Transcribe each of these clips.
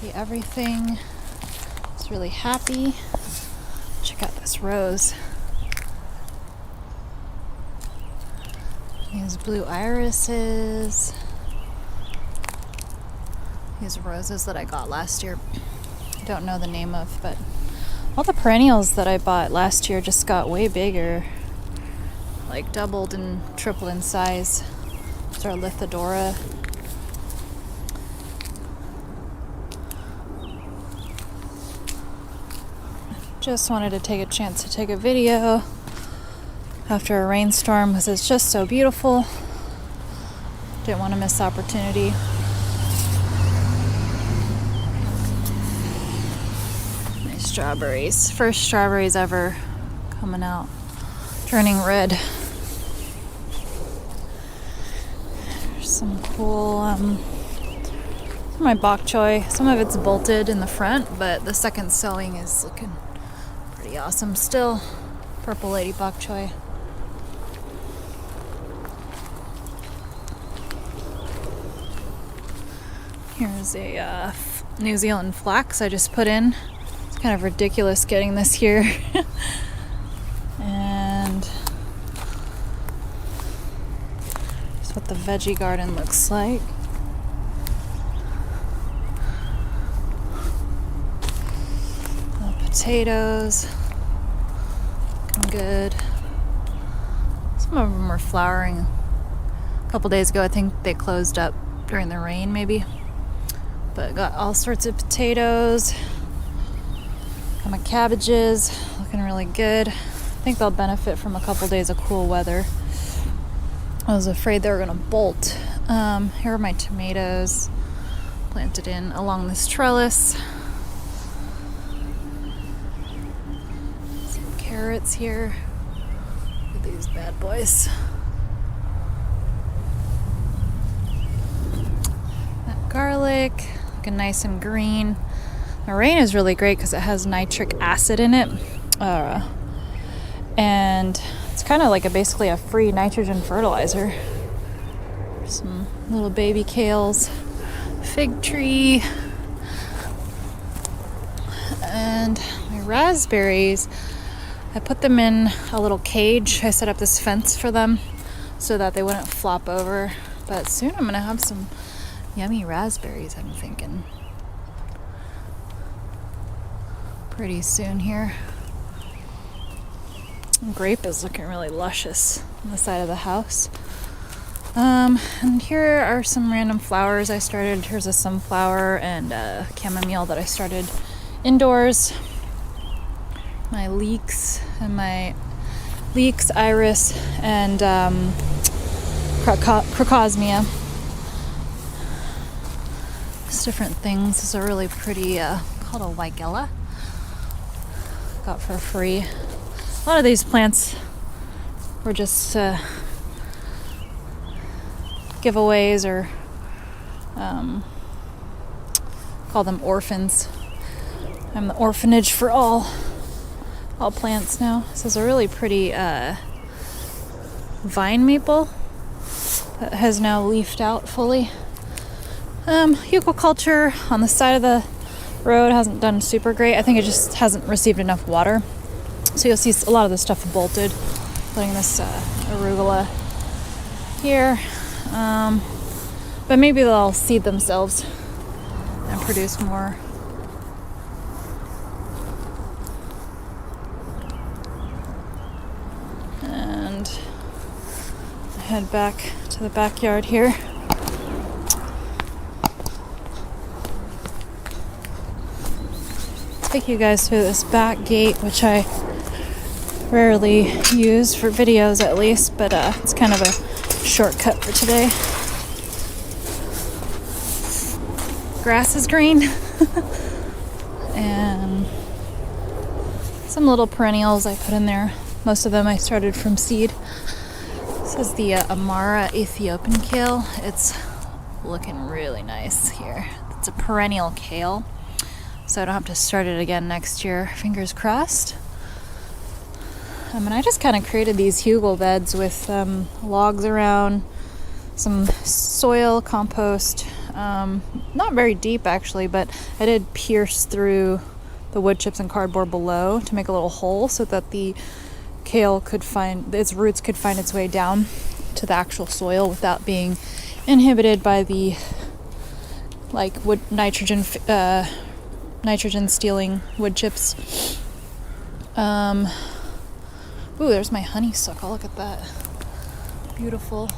See everything. It's really happy. Check out this rose. These blue irises. These roses that I got last year. I don't know the name of, but all the perennials that I bought last year just got way bigger. Like doubled and tripled in size. There's our Lithidora. Just wanted to take a chance to take a video after a rainstorm because it's just so beautiful. Didn't want to miss the opportunity. Nice strawberries. First strawberries ever coming out, turning red. There's some cool, my bok choy. Some of it's bolted in the front, but the second sowing is looking pretty awesome still. Purple lady bok choy. Here's a New Zealand flax I just put in. It's kind of ridiculous getting this here. And that's what the veggie garden looks like. Potatoes, looking good. Some of them are flowering. A couple days ago, I think they closed up during the rain, maybe. But got all sorts of potatoes. Got my cabbages, looking really good. I think they'll benefit from a couple days of cool weather. I was afraid they were gonna bolt. Here are my tomatoes planted in along this trellis. Carrots here. Look at these bad boys. That garlic, looking nice and green. The rain is really great because it has nitric acid in it. And it's kind of like basically a free nitrogen fertilizer. Some little baby kales, fig tree, and my raspberries. I put them in a little cage. I set up this fence for them so that they wouldn't flop over. But soon I'm gonna have some yummy raspberries, I'm thinking. Pretty soon here. Grape is looking really luscious on the side of the house. And here are some random flowers I started. Here's a sunflower and a chamomile that I started indoors. My leeks, iris, and crocosmia. Just different things. This is a really pretty, called a weigela. Got for free. A lot of these plants were just giveaways or call them orphans. I'm the orphanage for all plants now. This is a really pretty vine maple that has now leafed out fully. Eucalyptus on the side of the road hasn't done super great. I think it just hasn't received enough water. So you'll see a lot of the stuff bolted, including this arugula here. But maybe they'll seed themselves and produce more. And head back to the backyard here. Take you guys through this back gate, which I rarely use for videos at least, but it's kind of a shortcut for today. Grass is green. And some little perennials I put in there. Most of them I started from seed. This is the Amara Ethiopian kale. It's looking really nice here. It's a perennial kale, so I don't have to start it again next year. Fingers crossed. And I just kind of created these hugel beds with logs around, some soil, compost, Not very deep actually, but I did pierce through the wood chips and cardboard below to make a little hole so that the kale could find, its roots could find its way down to the actual soil without being inhibited by the like wood nitrogen stealing wood chips. Ooh, there's my honeysuckle. Look at that. Beautiful.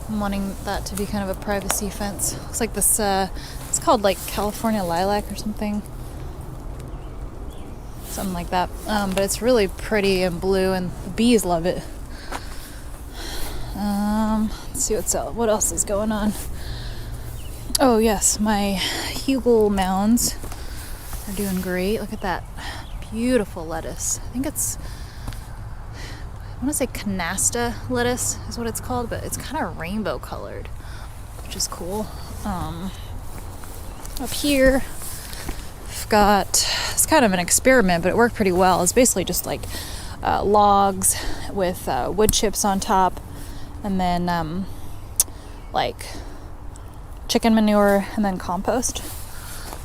I'm wanting that to be kind of a privacy fence. Looks like this, it's called like California lilac or something. Something like that. But it's really pretty and blue, and the bees love it. Let's see what else is going on. Oh yes, my hugel mounds are doing great. Look at that beautiful lettuce. I think it's, I want to say canasta lettuce is what it's called, but it's kind of rainbow colored, which is cool. Up here, I've got, it's kind of an experiment, but it worked pretty well. It's basically just like logs with wood chips on top, and then like chicken manure, and then compost.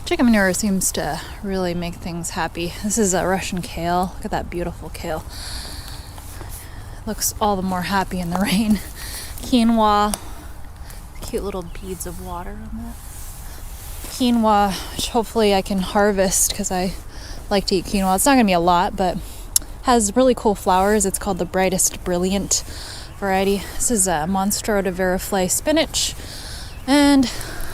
Chicken manure seems to really make things happy. This is a Russian kale. Look at that beautiful kale. Looks all the more happy in the rain. Quinoa, cute little beads of water on that. Quinoa, which hopefully I can harvest because I like to eat quinoa. It's not going to be a lot, but has really cool flowers. It's called the Brightest Brilliant variety. This is a Monstro de Veriflay spinach. And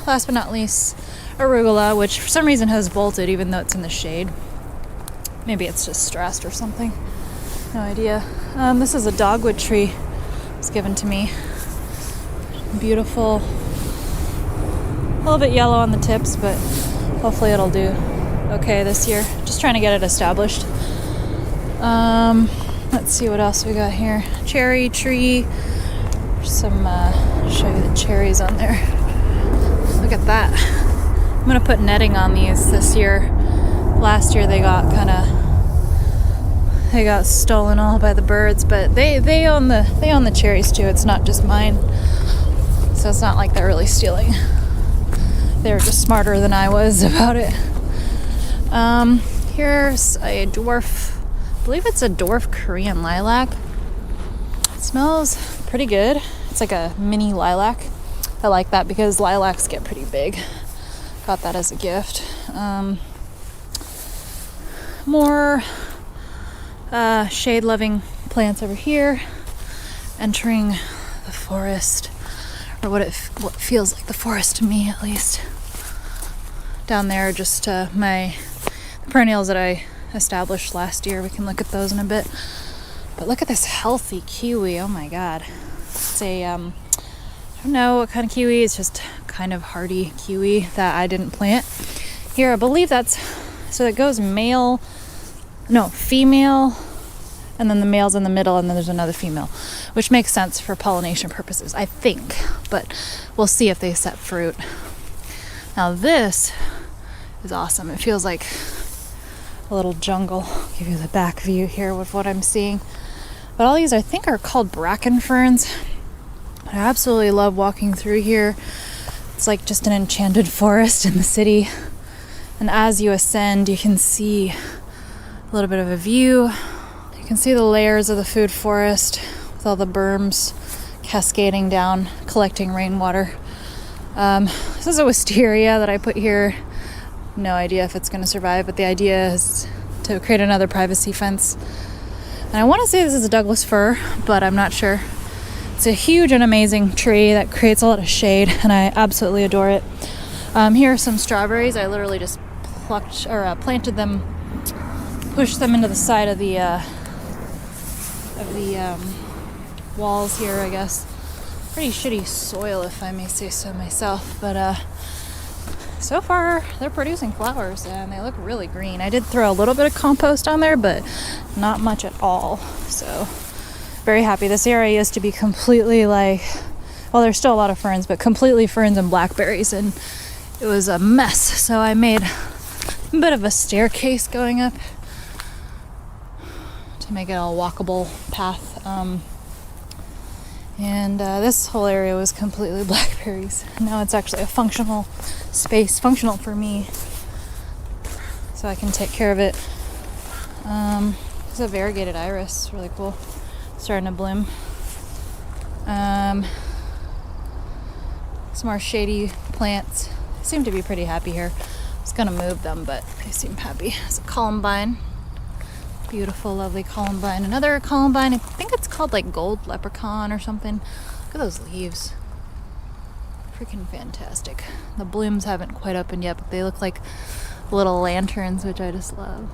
last but not least, arugula, which for some reason has bolted even though it's in the shade. Maybe it's just stressed or something. No idea. This is a dogwood tree. It was given to me. Beautiful. A little bit yellow on the tips, but hopefully it'll do okay this year. Just trying to get it established. Let's see what else we got here. Cherry tree. There's some, I'll show you the cherries on there. Look at that. I'm gonna put netting on these this year. Last year they got stolen all by the birds, but they own the cherries too. It's not just mine, so it's not like they're really stealing. They were just smarter than I was about it. Here's a dwarf, I believe it's a dwarf Korean lilac. It smells pretty good. It's like a mini lilac. I like that because lilacs get pretty big. Got that as a gift. More shade-loving plants over here. Entering the forest, or what feels like the forest to me, at least. Down there, just my perennials that I established last year. We can look at those in a bit. But look at this healthy kiwi. Oh my god. It's a I don't know what kind of kiwi. It's just kind of hardy kiwi that I didn't plant. Here, I believe that's, so it goes female, and then the male's in the middle, and then there's another female, which makes sense for pollination purposes, I think, but we'll see if they set fruit. Now this is awesome. It feels like a little jungle. I'll give you the back view here with what I'm seeing. But all these, I think, are called bracken ferns. I absolutely love walking through here. It's like just an enchanted forest in the city. And as you ascend, you can see a little bit of a view. You can see the layers of the food forest with all the berms cascading down, collecting rainwater. This is a wisteria that I put here. No idea if it's going to survive, but the idea is to create another privacy fence. And I want to say this is a Douglas fir, but I'm not sure. It's a huge and amazing tree that creates a lot of shade, and I absolutely adore it. Here are some strawberries. I literally just planted them, pushed them into the side of the walls here, I guess. Pretty shitty soil, if I may say so myself, but so far they're producing flowers and they look really green. I did throw a little bit of compost on there, but not much at all. So very happy. This area used to be completely well, there's still a lot of ferns, but completely ferns and blackberries, and it was a mess. So I made a bit of a staircase going up to make it a walkable path And this whole area was completely blackberries. Now it's actually a functional space, functional for me, so I can take care of it. It's a variegated iris, really cool, starting to bloom. Some more shady plants. They seem to be pretty happy here. I was gonna move them, but they seem happy. It's a columbine. Beautiful, lovely columbine. Another columbine. I think it's called like gold leprechaun or something. Look at those leaves. Freaking fantastic. The blooms haven't quite opened yet, but they look like little lanterns, which I just love.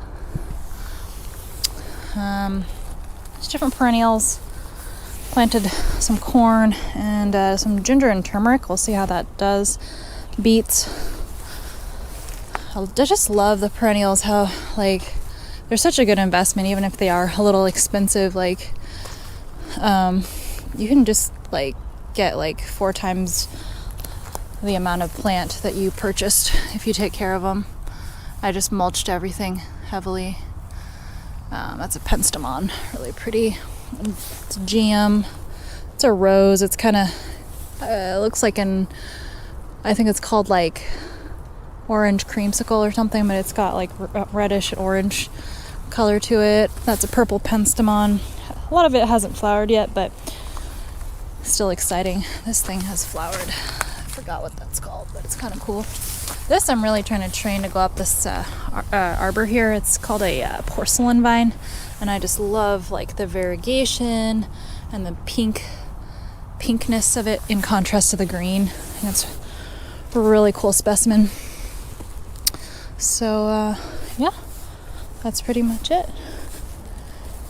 Just different perennials. Planted some corn and some ginger and turmeric. We'll see how that does. Beets. I just love the perennials, how like they're such a good investment, even if they are a little expensive. Like you can just like get like 4 times the amount of plant that you purchased if you take care of them. I just mulched everything heavily. That's a penstemon, really pretty. It's a GM. It's a rose. It's kind of looks like I think it's called like orange creamsicle or something, but it's got like reddish orange color to it. That's a purple penstemon. A lot of it hasn't flowered yet, but still exciting. This thing has flowered. I forgot what that's called, but it's kind of cool. This I'm really trying to train to go up this arbor here. It's called a porcelain vine, and I just love like the variegation and the pinkness of it in contrast to the green. And it's a really cool specimen. So yeah, that's pretty much it.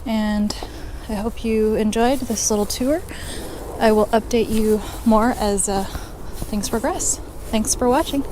And I hope you enjoyed this little tour. I will update you more as things progress. Thanks for watching.